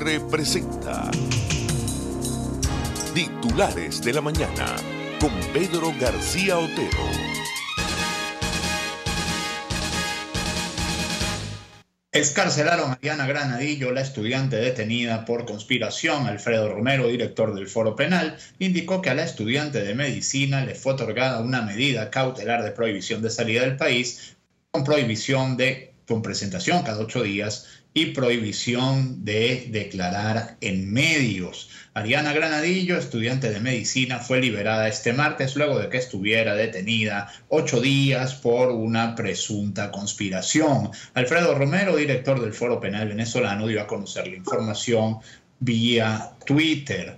PR presenta Titulares de la Mañana con Pedro García Otero. Excarcelaron a Ariana Granadillo, la estudiante detenida por conspiración. Alfredo Romero, director del Foro Penal, indicó que a la estudiante de medicina le fue otorgada una medida cautelar de prohibición de salida del país, con presentación cada 8 días y prohibición de declarar en medios. Ariana Granadillo, estudiante de medicina, fue liberada este martes luego de que estuviera detenida 8 días por una presunta conspiración. Alfredo Romero, director del Foro Penal venezolano, dio a conocer la información vía Twitter.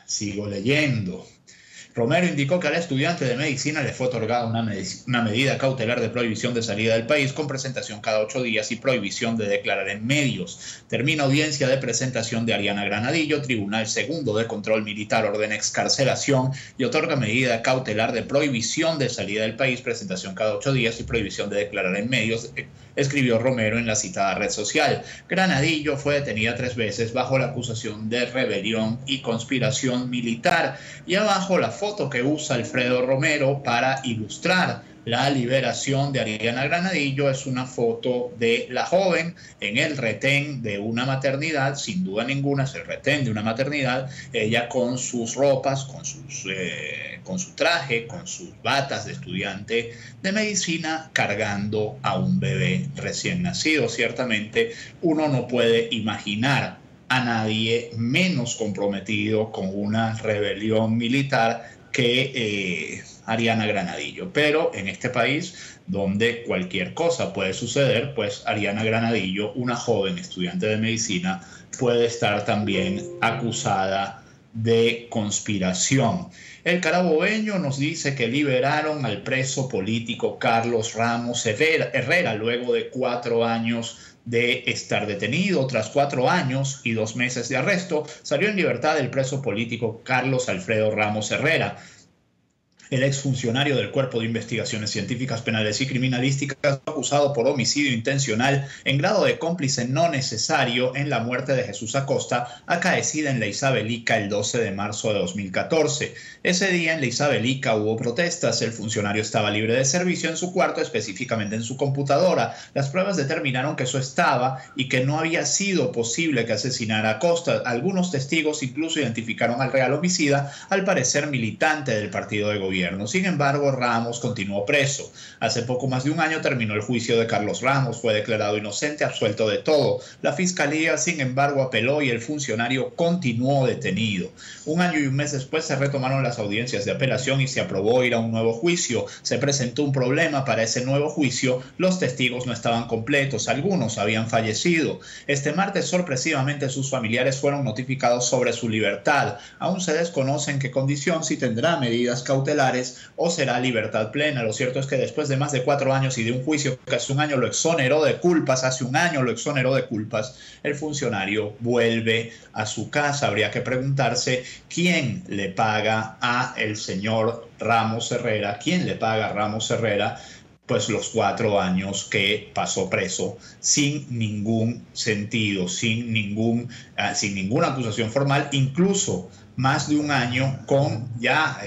Sigo leyendo. Romero indicó que a la estudiante de medicina le fue otorgada una medida cautelar de prohibición de salida del país con presentación cada 8 días y prohibición de declarar en medios. Termina audiencia de presentación de Ariana Granadillo. Tribunal Segundo de Control Militar ordena excarcelación y otorga medida cautelar de prohibición de salida del país, presentación cada 8 días y prohibición de declarar en medios, escribió Romero en la citada red social. Granadillo fue detenida 3 veces bajo la acusación de rebelión y conspiración militar. Y abajo la foto que usa Alfredo Romero para ilustrar la liberación de Ariana Granadillo es una foto de la joven en el retén de una maternidad. Sin duda ninguna es el retén de una maternidad, ella con sus ropas, con su traje, con sus batas de estudiante de medicina, cargando a un bebé recién nacido. Ciertamente uno no puede imaginar a nadie menos comprometido con una rebelión militar que Ariana Granadillo. Pero en este país, donde cualquier cosa puede suceder, pues Ariana Granadillo, una joven estudiante de medicina, puede estar también acusada de conspiración. El Carabobeño nos dice que liberaron al preso político Carlos Ramos Herrera luego de 4 años de estar detenido. Tras 4 años y 2 meses de arresto, salió en libertad el preso político Carlos Alfredo Ramos Herrera. El exfuncionario del Cuerpo de Investigaciones Científicas Penales y Criminalísticas, acusado por homicidio intencional en grado de cómplice no necesario en la muerte de Jesús Acosta, acaecida en La Isabelica el 12 de marzo de 2014. Ese día en La Isabelica hubo protestas. El funcionario estaba libre de servicio en su cuarto, específicamente en su computadora. Las pruebas determinaron que eso estaba y que no había sido posible que asesinara a Acosta. Algunos testigos incluso identificaron al real homicida, al parecer militante del partido de gobierno. Sin embargo, Ramos continuó preso. Hace poco más de un año terminó el juicio de Carlos Ramos. Fue declarado inocente, absuelto de todo. La fiscalía, sin embargo, apeló y el funcionario continuó detenido. 1 año y 1 mes después se retomaron las audiencias de apelación y se aprobó ir a un nuevo juicio. Se presentó un problema para ese nuevo juicio. Los testigos no estaban completos. Algunos habían fallecido. Este martes, sorpresivamente, sus familiares fueron notificados sobre su libertad. Aún se desconoce en qué condición, si tendrá medidas cautelares o será libertad plena. Lo cierto es que después de más de 4 años y de un juicio que hace 1 año lo exoneró de culpas, el funcionario vuelve a su casa. Habría que preguntarse quién le paga a el señor Ramos Herrera, pues los 4 años que pasó preso sin ningún sentido, sin ninguna acusación formal, incluso más de 1 año con ya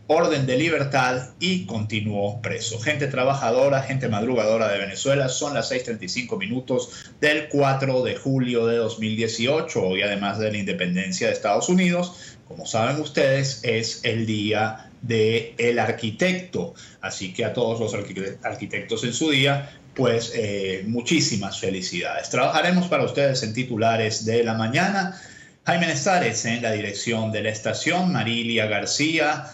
orden de libertad, y continuó preso. Gente trabajadora, gente madrugadora de Venezuela, son las 6:35 del 4 de julio de 2018, hoy además de la independencia de Estados Unidos. Como saben ustedes, es el día del arquitecto, así que a todos los arquitectos en su día, pues muchísimas felicidades. Trabajaremos para ustedes en Titulares de la Mañana. Jaime Nestares en la dirección de la estación, Marilia García,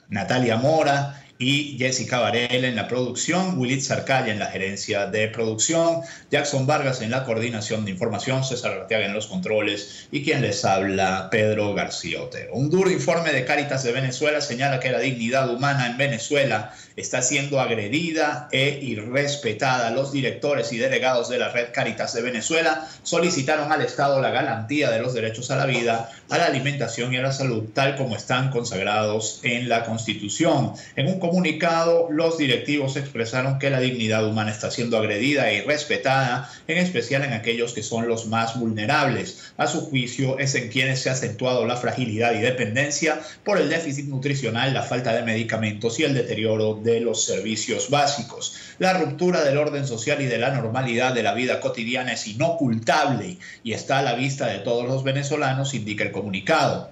Natalia Mora y Jessica Varela en la producción, Willit Sarcaya en la gerencia de producción, Jackson Vargas en la coordinación de información, César Arteaga en los controles y quien les habla, Pedro García Otero. Un duro informe de Cáritas de Venezuela señala que la dignidad humana en Venezuela está siendo agredida e irrespetada. Los directores y delegados de la red Cáritas de Venezuela solicitaron al Estado la garantía de los derechos a la vida, a la alimentación y a la salud, tal como están consagrados en la Constitución. En un comunicado, los directivos expresaron que la dignidad humana está siendo agredida e irrespetada, en especial en aquellos que son los más vulnerables. A su juicio, es en quienes se ha acentuado la fragilidad y dependencia por el déficit nutricional, la falta de medicamentos y el deterioro de los servicios básicos. La ruptura del orden social y de la normalidad de la vida cotidiana es inocultable y está a la vista de todos los venezolanos, indica el comunicado.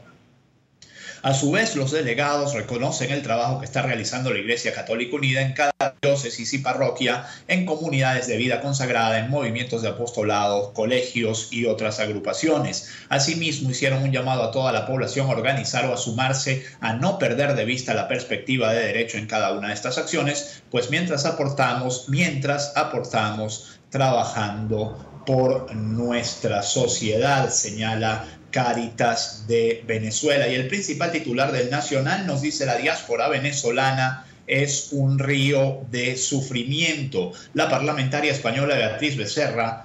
A su vez, los delegados reconocen el trabajo que está realizando la Iglesia Católica Unida en cada diócesis y parroquia, en comunidades de vida consagrada, en movimientos de apostolado, colegios y otras agrupaciones. Asimismo, hicieron un llamado a toda la población a organizar o a sumarse, a no perder de vista la perspectiva de derecho en cada una de estas acciones, pues mientras aportamos trabajando por nuestra sociedad, señala Cáritas de Venezuela. Y el principal titular del Nacional nos dice: la diáspora venezolana es un río de sufrimiento. La parlamentaria española Beatriz Becerra,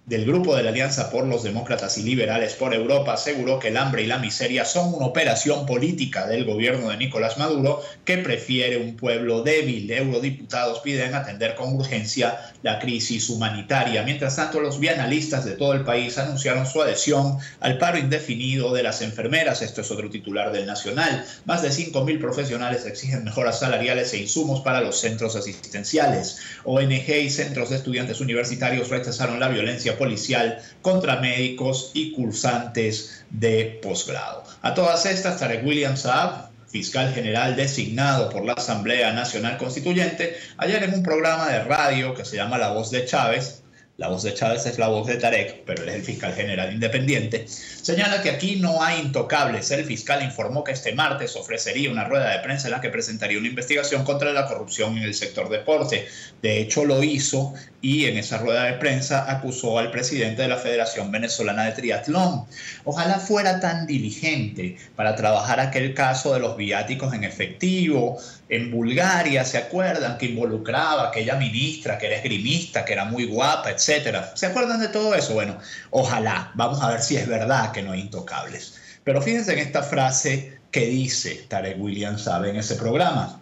del grupo de la Alianza por los Demócratas y Liberales por Europa, aseguró que el hambre y la miseria son una operación política del gobierno de Nicolás Maduro, que prefiere un pueblo débil. Eurodiputados piden atender con urgencia la crisis humanitaria. Mientras tanto, los bienalistas de todo el país anunciaron su adhesión al paro indefinido de las enfermeras. Esto es otro titular del Nacional. Más de 5.000 profesionales exigen mejoras salariales e insumos para los centros asistenciales. ONG y centros de estudiantes universitarios rechazaron la violencia policial contra médicos y cursantes de posgrado. A todas estas, Tarek William Saab, fiscal general designado por la Asamblea Nacional Constituyente, ayer en un programa de radio que se llama La Voz de Chávez, la voz de Chávez es la voz de Tarek, pero él es el fiscal general independiente, señala que aquí no hay intocables. El fiscal informó que este martes ofrecería una rueda de prensa en la que presentaría una investigación contra la corrupción en el sector deporte. De hecho, lo hizo y en esa rueda de prensa acusó al presidente de la Federación Venezolana de Triatlón. Ojalá fuera tan diligente para trabajar aquel caso de los viáticos en efectivo en Bulgaria, ¿se acuerdan? Que involucraba a aquella ministra que era esgrimista, que era muy guapa, etcétera. ¿Se acuerdan de todo eso? Bueno, ojalá. Vamos a ver si es verdad que no hay intocables. Pero fíjense en esta frase que dice Tarek William Saab en ese programa.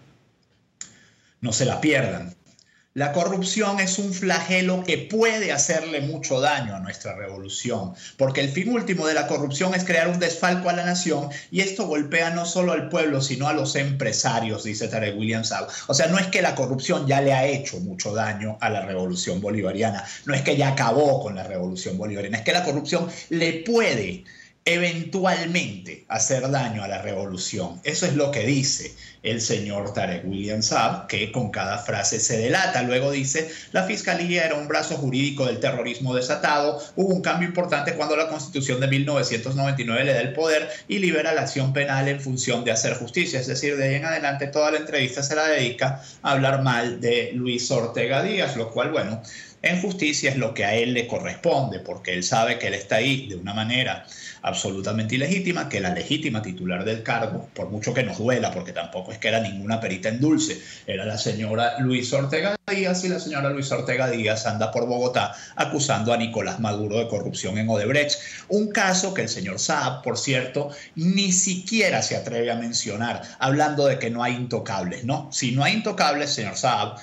No se la pierdan. La corrupción es un flagelo que puede hacerle mucho daño a nuestra revolución, porque el fin último de la corrupción es crear un desfalco a la nación, y esto golpea no solo al pueblo, sino a los empresarios, dice Tarek William Saab. O sea, no es que la corrupción ya le ha hecho mucho daño a la revolución bolivariana, no es que ya acabó con la revolución bolivariana, es que la corrupción le puede eventualmente hacer daño a la revolución. Eso es lo que dice el señor Tarek William Saab, que con cada frase se delata. Luego dice: la fiscalía era un brazo jurídico del terrorismo desatado. Hubo un cambio importante cuando la Constitución de 1999 le da el poder y libera la acción penal en función de hacer justicia. Es decir, de ahí en adelante toda la entrevista se la dedica a hablar mal de Luis Ortega Díaz, lo cual, bueno, en justicia es lo que a él le corresponde, porque él sabe que él está ahí de una manera absolutamente ilegítima, que la legítima titular del cargo, por mucho que nos duela, porque tampoco es que era ninguna perita en dulce, era la señora Luis Ortega Díaz, y la señora Luis Ortega Díaz anda por Bogotá acusando a Nicolás Maduro de corrupción en Odebrecht. Un caso que el señor Saab, por cierto, ni siquiera se atreve a mencionar, hablando de que no hay intocables, ¿no? Si no hay intocables, señor Saab,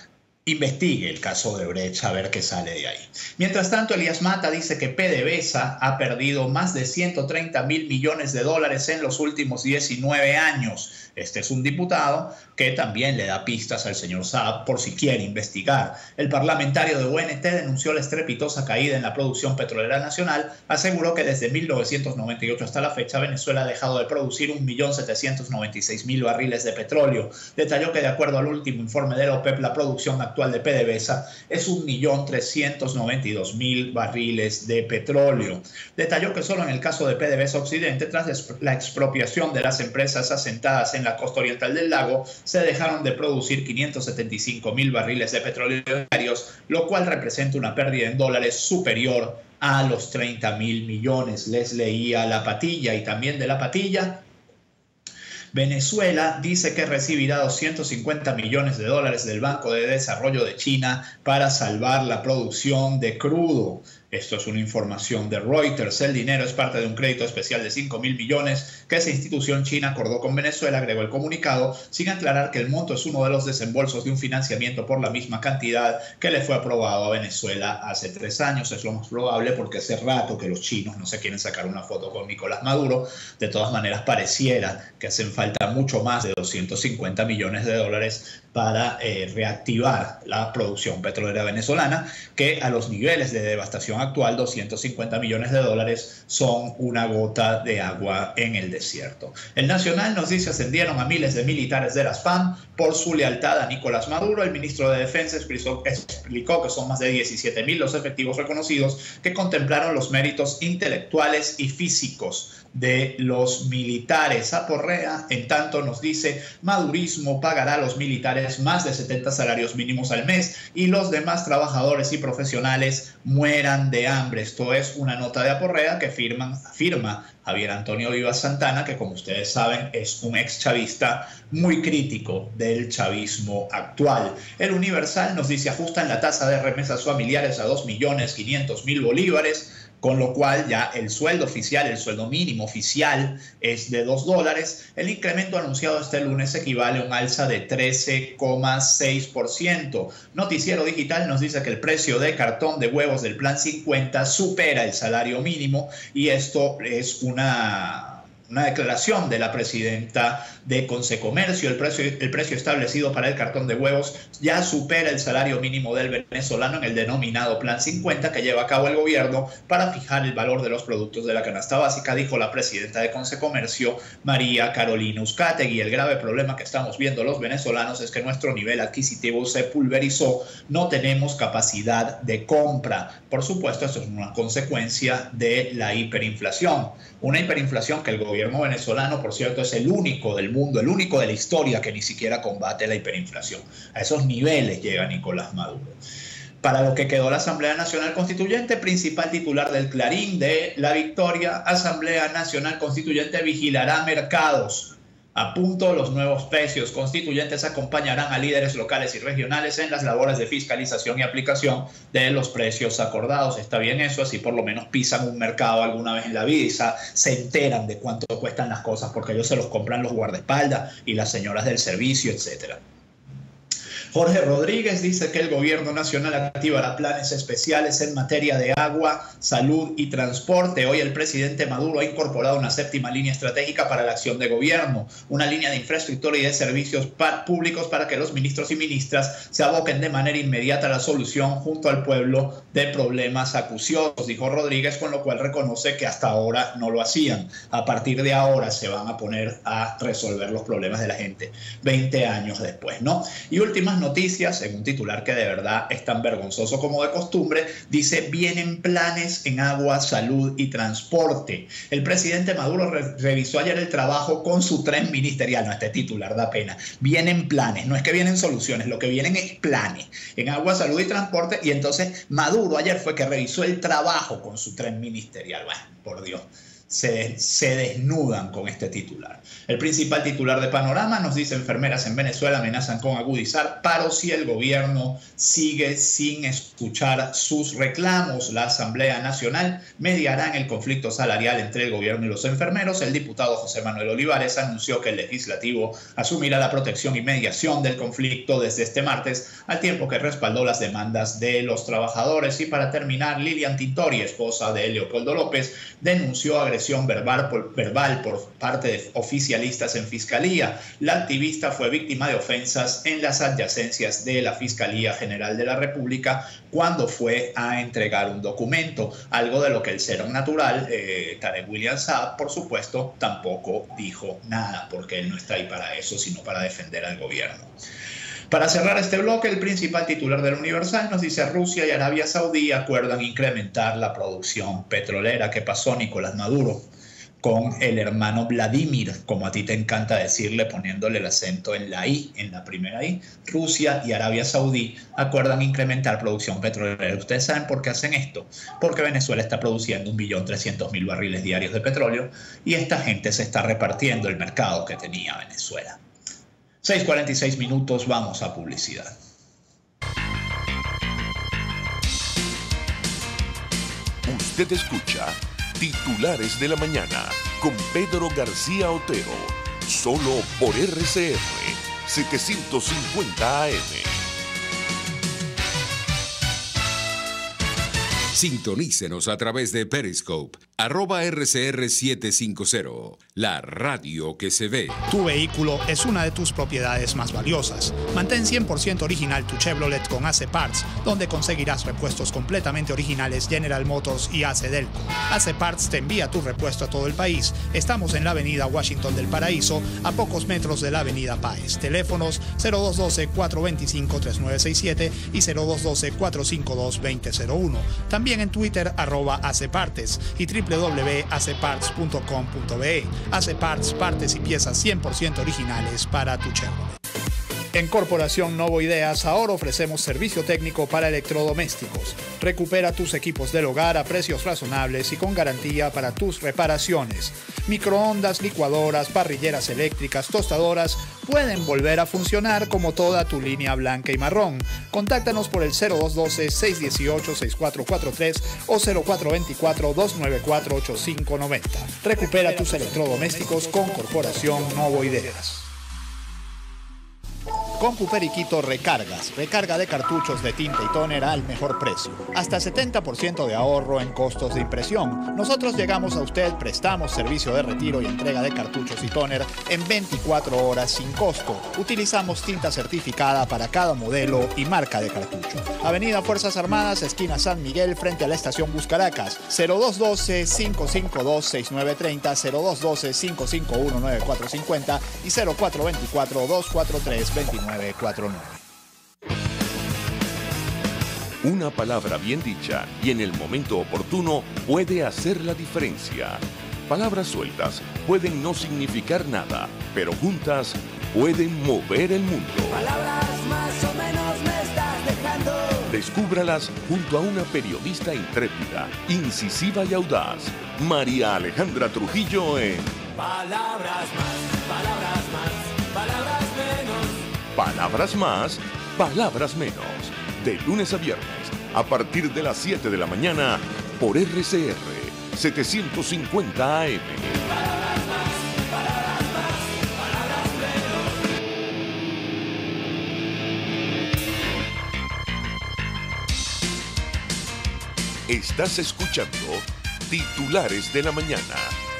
investigue el caso de Odebrecht a ver qué sale de ahí. Mientras tanto, Elías Mata dice que PDVSA ha perdido más de 130.000 millones de dólares en los últimos 19 años. Este es un diputado que también le da pistas al señor Saab por si quiere investigar. El parlamentario de UNT denunció la estrepitosa caída en la producción petrolera nacional. Aseguró que desde 1998 hasta la fecha Venezuela ha dejado de producir 1.796.000 barriles de petróleo. Detalló que de acuerdo al último informe de la OPEP, la producción actual de PDVSA es 1.392.000 barriles de petróleo. Detalló que solo en el caso de PDVSA Occidente, tras la expropiación de las empresas asentadas en la costa oriental del lago, se dejaron de producir 575.000 barriles de petróleo diarios, lo cual representa una pérdida en dólares superior a los 30.000 millones. Les leía La Patilla, y también de La Patilla: Venezuela dice que recibirá 250 millones de dólares del Banco de Desarrollo de China para salvar la producción de crudo. Esto es una información de Reuters. El dinero es parte de un crédito especial de 5.000 millones que esa institución china acordó con Venezuela, agregó el comunicado, sin aclarar que el monto es uno de los desembolsos de un financiamiento por la misma cantidad que le fue aprobado a Venezuela hace 3 años. Es lo más probable porque hace rato que los chinos no se quieren sacar una foto con Nicolás Maduro. De todas maneras, pareciera que hacen falta mucho más de 250 millones de dólares para reactivar la producción petrolera venezolana, que a los niveles de devastación actual, 250 millones de dólares son una gota de agua en el desierto. El Nacional nos dice: ascendieron a miles de militares de las FARC por su lealtad a Nicolás Maduro. El ministro de Defensa explicó que son más de 17.000 los efectivos reconocidos que contemplaron los méritos intelectuales y físicos de los militares. Aporrea, en tanto, nos dice: madurismo pagará a los militares más de 70 salarios mínimos al mes y los demás trabajadores y profesionales mueran de hambre. Esto es una nota de Aporrea que firma Javier Antonio Vivas Santana, que, como ustedes saben, es un ex chavista muy crítico del chavismo actual. El Universal nos dice: ajustan la tasa de remesas familiares a 2.500.000 bolívares, con lo cual ya el sueldo oficial, el sueldo mínimo oficial es de $2. El incremento anunciado este lunes equivale a un alza de 13,6%. Noticiero Digital nos dice que el precio de cartón de huevos del Plan 50 supera el salario mínimo, y esto es una declaración de la presidenta de Consecomercio. El precio establecido para el cartón de huevos ya supera el salario mínimo del venezolano en el denominado Plan 50 que lleva a cabo el gobierno para fijar el valor de los productos de la canasta básica, dijo la presidenta de Consecomercio, María Carolina Uzcategui. El grave problema que estamos viendo los venezolanos es que nuestro nivel adquisitivo se pulverizó, no tenemos capacidad de compra. Por supuesto, esto es una consecuencia de la hiperinflación. Una hiperinflación que el gobierno venezolano, por cierto, es el único del mundo, el único de la historia que ni siquiera combate la hiperinflación. A esos niveles llega Nicolás Maduro. Para lo que quedó la Asamblea Nacional Constituyente, principal titular del Clarín de La Victoria: Asamblea Nacional Constituyente vigilará mercados. A punto los nuevos precios. Constituyentes acompañarán a líderes locales y regionales en las labores de fiscalización y aplicación de los precios acordados. Está bien eso, así por lo menos pisan un mercado alguna vez en la vida y se enteran de cuánto cuestan las cosas, porque ellos se los compran los guardaespaldas y las señoras del servicio, etcétera. Jorge Rodríguez dice que el gobierno nacional activará planes especiales en materia de agua, salud y transporte. Hoy el presidente Maduro ha incorporado una 7ª línea estratégica para la acción de gobierno, una línea de infraestructura y de servicios públicos para que los ministros y ministras se aboquen de manera inmediata a la solución junto al pueblo de problemas acuciosos, dijo Rodríguez, con lo cual reconoce que hasta ahora no lo hacían. A partir de ahora se van a poner a resolver los problemas de la gente 20 años después, ¿no? Y últimas noticias, en un titular que de verdad es tan vergonzoso como de costumbre, dice: vienen planes en agua, salud y transporte. El presidente Maduro revisó ayer el trabajo con su tren ministerial. No, este titular da pena. Vienen planes, no es que vienen soluciones, lo que vienen es planes en agua, salud y transporte. Y entonces Maduro ayer fue que revisó el trabajo con su tren ministerial. Bueno, por Dios. Se desnudan con este titular. El principal titular de Panorama nos dice: enfermeras en Venezuela amenazan con agudizar paro si el gobierno sigue sin escuchar sus reclamos. La Asamblea Nacional mediará en el conflicto salarial entre el gobierno y los enfermeros. El diputado José Manuel Olivares anunció que el legislativo asumirá la protección y mediación del conflicto desde este martes, al tiempo que respaldó las demandas de los trabajadores. Y para terminar, Lilian Tintori, esposa de Leopoldo López, denunció agresión verbal por parte de oficialistas en Fiscalía. La activista fue víctima de ofensas en las adyacencias de la Fiscalía General de la República cuando fue a entregar un documento, algo de lo que el ser natural, Tarek William Saab, por supuesto, tampoco dijo nada, porque él no está ahí para eso, sino para defender al gobierno. Para cerrar este bloque, el principal titular del Universal nos dice: Rusia y Arabia Saudí acuerdan incrementar la producción petrolera. ¿Qué pasó, Nicolás Maduro, con el hermano Vladimir, como a ti te encanta decirle, poniéndole el acento en la I, en la primera I? Rusia y Arabia Saudí acuerdan incrementar producción petrolera. ¿Ustedes saben por qué hacen esto? Porque Venezuela está produciendo 1.300.000 barriles diarios de petróleo y esta gente se está repartiendo el mercado que tenía Venezuela. 6:46 minutos, vamos a publicidad. Usted escucha Titulares de la Mañana con Pedro García Otero, solo por RCR 750 AM. Sintonícenos a través de Periscope, @RCR750, la radio que se ve. Tu vehículo es una de tus propiedades más valiosas. Mantén 100% original tu Chevrolet con AC Parts, donde conseguirás repuestos completamente originales General Motors y AC Delco. AC Parts te envía tu repuesto a todo el país. Estamos en la avenida Washington del Paraíso, a pocos metros de la avenida Páez. Teléfonos 0212-425-3967 y 0212-452-2001. También en Twitter, @ACPartes y www.acparts.com.be. AC Parts, partes y piezas 100% originales para tu Chevrolet. En Corporación Novo Ideas ahora ofrecemos servicio técnico para electrodomésticos. Recupera tus equipos del hogar a precios razonables y con garantía para tus reparaciones. Microondas, licuadoras, parrilleras eléctricas, tostadoras pueden volver a funcionar como toda tu línea blanca y marrón. Contáctanos por el 0212-618-6443 o 0424-294-8590. Recupera tus electrodomésticos con Corporación Novo Ideas. Con Cuperiquito Recargas, recarga de cartuchos de tinta y tóner al mejor precio. Hasta 70% de ahorro en costos de impresión. Nosotros llegamos a usted, prestamos servicio de retiro y entrega de cartuchos y tóner en 24 horas sin costo. Utilizamos tinta certificada para cada modelo y marca de cartucho. Avenida Fuerzas Armadas, esquina San Miguel, frente a la estación Buscaracas. 0212-552-6930, 0212-551-9450 y 0424-243-2949. Una palabra bien dicha y en el momento oportuno puede hacer la diferencia. Palabras sueltas pueden no significar nada, pero juntas pueden mover el mundo. Palabras más o menos me estás dejando. Descúbralas junto a una periodista intrépida, incisiva y audaz, María Alejandra Trujillo en Palabras más, palabras más, palabras menos. Palabras más, palabras menos. De lunes a viernes, a partir de las 7 de la mañana, por RCR 750 AM. Palabras más, palabras más, palabras menos. Estás escuchando Titulares de la Mañana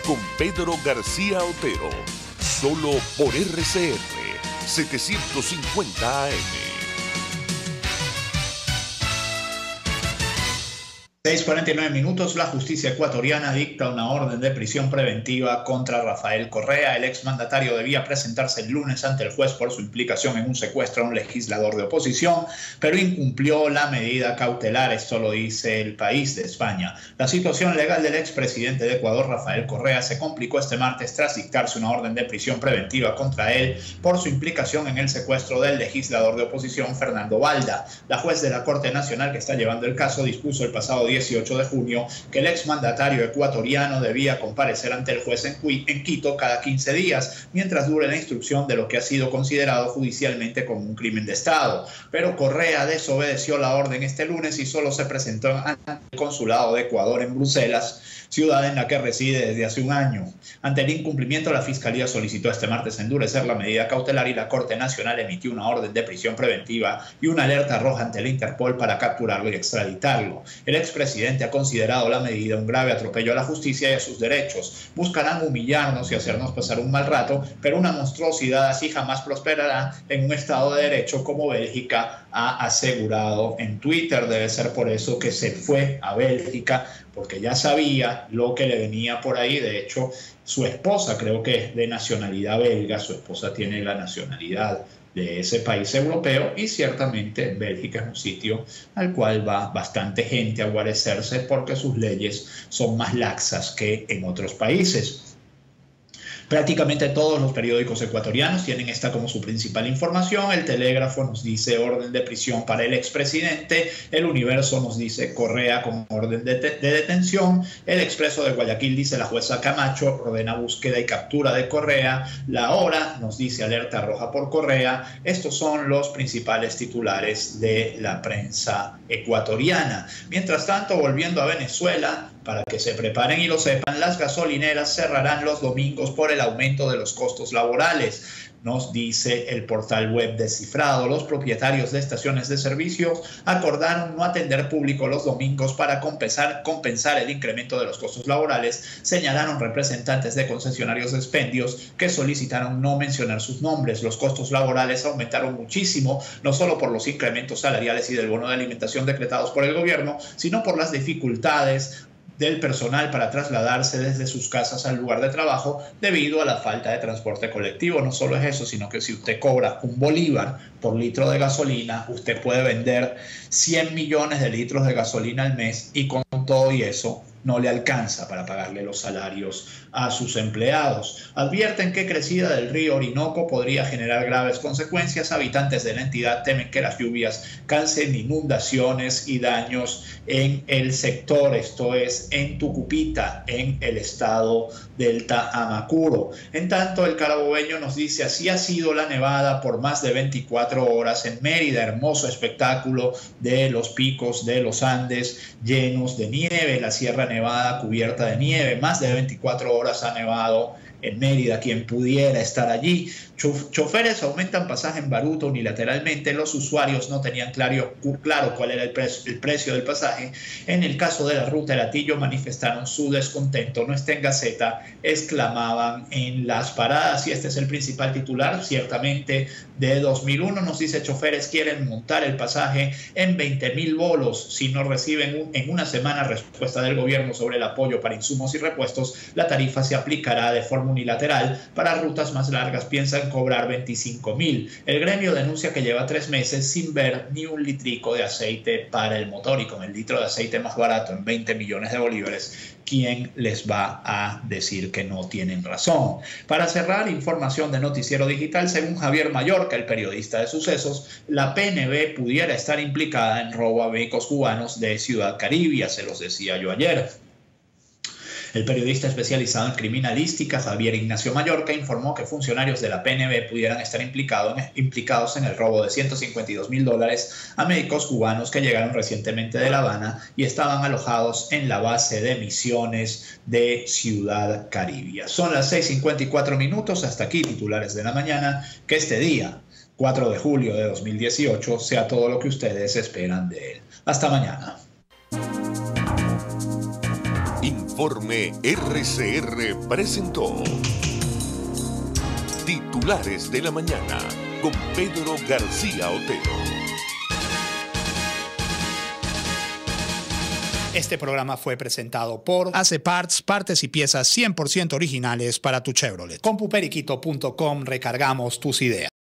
con Pedro García Otero, solo por RCR 750 AM. 6:49 minutos. La justicia ecuatoriana dicta una orden de prisión preventiva contra Rafael Correa. El exmandatario debía presentarse el lunes ante el juez por su implicación en un secuestro a un legislador de oposición, pero incumplió la medida cautelar. Esto lo dice El País de España. La situación legal del expresidente de Ecuador, Rafael Correa, se complicó este martes tras dictarse una orden de prisión preventiva contra él por su implicación en el secuestro del legislador de oposición, Fernando Balda. La juez de la Corte Nacional que está llevando el caso dispuso el pasado 18 de junio que el exmandatario ecuatoriano debía comparecer ante el juez en Quito cada 15 días, mientras dure la instrucción de lo que ha sido considerado judicialmente como un crimen de Estado. Pero Correa desobedeció la orden este lunes y solo se presentó ante el consulado de Ecuador en Bruselas, ciudad en la que reside desde hace un año. Ante el incumplimiento, la Fiscalía solicitó este martes endurecer la medida cautelar y la Corte Nacional emitió una orden de prisión preventiva y una alerta roja ante el Interpol para capturarlo y extraditarlo. El expresidente ha considerado la medida un grave atropello a la justicia y a sus derechos. Buscarán humillarnos y hacernos pasar un mal rato, pero una monstruosidad así jamás prosperará en un Estado de Derecho como Bélgica, ha asegurado en Twitter. Debe ser por eso que se fue a Bélgica, porque ya sabía lo que le venía por ahí. De hecho, su esposa creo que es de nacionalidad belga, su esposa tiene la nacionalidad de ese país europeo y ciertamente Bélgica es un sitio al cual va bastante gente a guarecerse porque sus leyes son más laxas que en otros países. Prácticamente todos los periódicos ecuatorianos tienen esta como su principal información. El Telégrafo nos dice orden de prisión para el expresidente. El Universo nos dice Correa con orden de detención. El Expreso de Guayaquil dice la jueza Camacho ordena búsqueda y captura de Correa. La Hora nos dice alerta roja por Correa. Estos son los principales titulares de la prensa ecuatoriana. Mientras tanto, volviendo a Venezuela, para que se preparen y lo sepan, las gasolineras cerrarán los domingos por el aumento de los costos laborales. Nos dice el portal web Descifrado. Los propietarios de estaciones de servicio acordaron no atender público los domingos para compensar el incremento de los costos laborales, señalaron representantes de concesionarios de expendios que solicitaron no mencionar sus nombres. Los costos laborales aumentaron muchísimo, no solo por los incrementos salariales y del bono de alimentación decretados por el gobierno, sino por las dificultades del personal para trasladarse desde sus casas al lugar de trabajo debido a la falta de transporte colectivo. No solo es eso, sino que si usted cobra un bolívar por litro de gasolina, usted puede vender 100 millones de litros de gasolina al mes y con todo y eso no le alcanza para pagarle los salarios a sus empleados. Advierten que crecida del río Orinoco podría generar graves consecuencias. Habitantes de la entidad temen que las lluvias causen inundaciones y daños en el sector, esto es en Tucupita, en el estado Delta Amacuro. En tanto, el carabobeño nos dice: así ha sido la nevada por más de 24 horas en Mérida, hermoso espectáculo de los picos de los Andes llenos de nieve, la Sierra Nevada cubierta de nieve, más de 24 horas ha nevado en Mérida. Quien pudiera estar allí. Choferes aumentan pasaje en Baruta unilateralmente. Los usuarios no tenían claro cuál era el precio del pasaje. En el caso de la ruta El Hatillo manifestaron su descontento. No está en Gaceta, exclamaban en las paradas. Y este es el principal titular, ciertamente, de 2001. Nos dice: choferes quieren montar el pasaje en 20.000 bolos. Si no reciben en una semana respuesta del gobierno sobre el apoyo para insumos y repuestos, la tarifa se aplicará de forma unilateral. Para rutas más largas piensan cobrar 25.000. El gremio denuncia que lleva 3 meses sin ver ni un litrico de aceite para el motor, y con el litro de aceite más barato en 20 millones de bolívares, ¿quién les va a decir que no tienen razón? Para cerrar, información de Noticiero Digital. Según Javier Mallorca, el periodista de Sucesos, la PNB pudiera estar implicada en robo a bancos cubanos de Ciudad Caribia, se los decía yo ayer. El periodista especializado en criminalística, Javier Ignacio Mallorca, informó que funcionarios de la PNB pudieran estar implicados en el robo de $152 a médicos cubanos que llegaron recientemente de La Habana y estaban alojados en la base de misiones de Ciudad Caribia. Son las 6:54. Hasta aquí titulares de la mañana. Que este día, 4 de julio de 2018, sea todo lo que ustedes esperan de él. Hasta mañana. Informe RCR presentó Titulares de la Mañana con Pedro García Otero. Este programa fue presentado por AC Parts, partes y piezas 100% originales para tu Chevrolet. Con puperiquito.com recargamos tus ideas.